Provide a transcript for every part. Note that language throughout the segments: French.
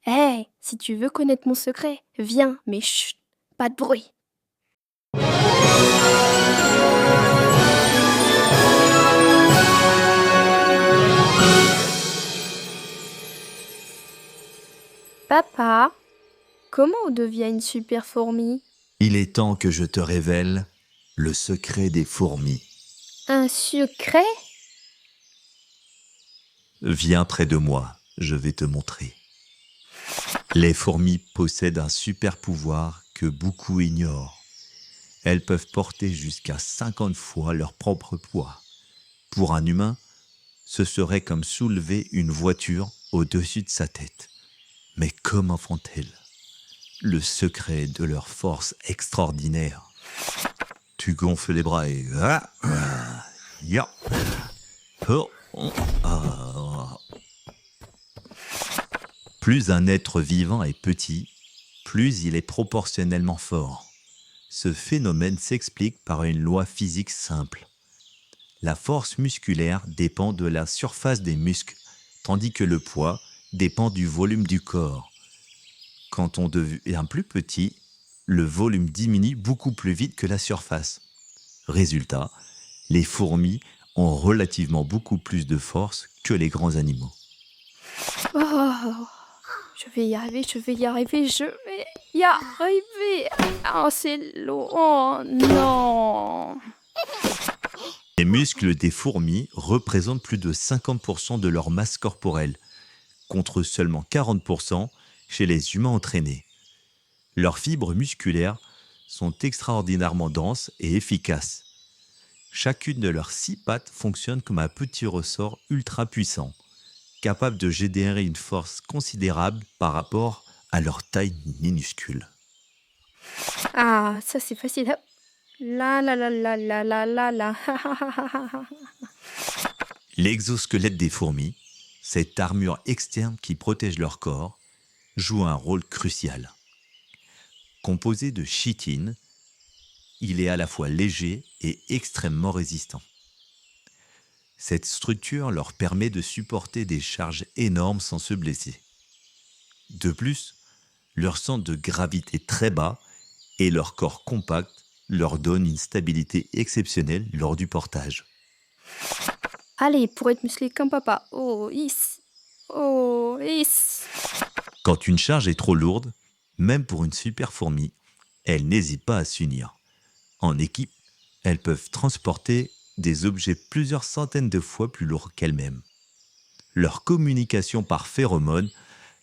Hé, si tu veux connaître mon secret, viens, mais chut, pas de bruit. Papa, comment on devient une super fourmi? Il est temps que je te révèle le secret des fourmis. Un secret? Viens près de moi, je vais te montrer. Les fourmis possèdent un super pouvoir que beaucoup ignorent. Elles peuvent porter jusqu'à 50 fois leur propre poids. Pour un humain, ce serait comme soulever une voiture au-dessus de sa tête. Mais comment font-elles? Le secret de leur force extraordinaire. Tu gonfles les bras et... Ya. Oh, oh, ah. Plus un être vivant est petit, plus il est proportionnellement fort. Ce phénomène s'explique par une loi physique simple. La force musculaire dépend de la surface des muscles, tandis que le poids dépend du volume du corps. Quand on devient plus petit, le volume diminue beaucoup plus vite que la surface. Résultat, les fourmis ont relativement beaucoup plus de force que les grands animaux. Oh, je vais y arriver, je vais y arriver, je vais y arriver. Oh, c'est lourd. Oh non. Les muscles des fourmis représentent plus de 50% de leur masse corporelle, contre seulement 40% chez les humains entraînés. Leurs fibres musculaires sont extraordinairement denses et efficaces. Chacune de leurs 6 pattes fonctionne comme un petit ressort ultra puissant, capable de générer une force considérable par rapport à leur taille minuscule. Ah, ça c'est facile. Hop. La la la la la la la la. L'exosquelette des fourmis, cette armure externe qui protège leur corps, joue un rôle crucial. Composé de chitine, il est à la fois léger et extrêmement résistant. Cette structure leur permet de supporter des charges énormes sans se blesser. De plus, leur centre de gravité très bas et leur corps compact leur donnent une stabilité exceptionnelle lors du portage. Allez, pour être musclé comme papa. Oh, is. Oh, is. Quand une charge est trop lourde, même pour une super fourmi, elle n'hésite pas à s'unir. En équipe, elles peuvent transporter des objets plusieurs centaines de fois plus lourds qu'elles-mêmes. Leur communication par phéromones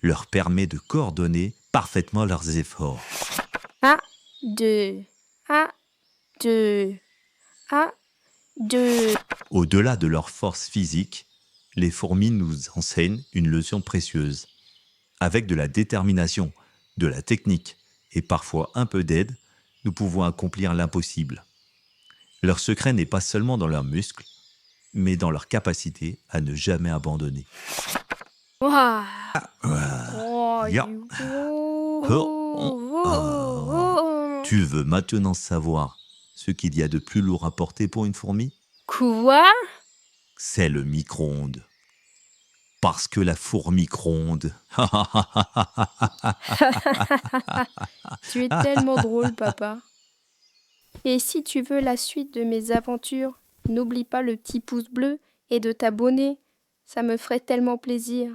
leur permet de coordonner parfaitement leurs efforts. Un, deux. Un, deux. Un, deux. Au-delà de leur force physique, les fourmis nous enseignent une leçon précieuse. Avec de la détermination, de la technique et parfois un peu d'aide, nous pouvons accomplir l'impossible. Leur secret n'est pas seulement dans leurs muscles, mais dans leur capacité à ne jamais abandonner. Ouah. Oh, Ya. Tu veux maintenant savoir ce qu'il y a de plus lourd à porter pour une fourmi? Quoi? C'est le micro-ondes. Parce que la fourmi gronde. Tu es tellement drôle, papa. Et si tu veux la suite de mes aventures, n'oublie pas le petit pouce bleu et de t'abonner. Ça me ferait tellement plaisir.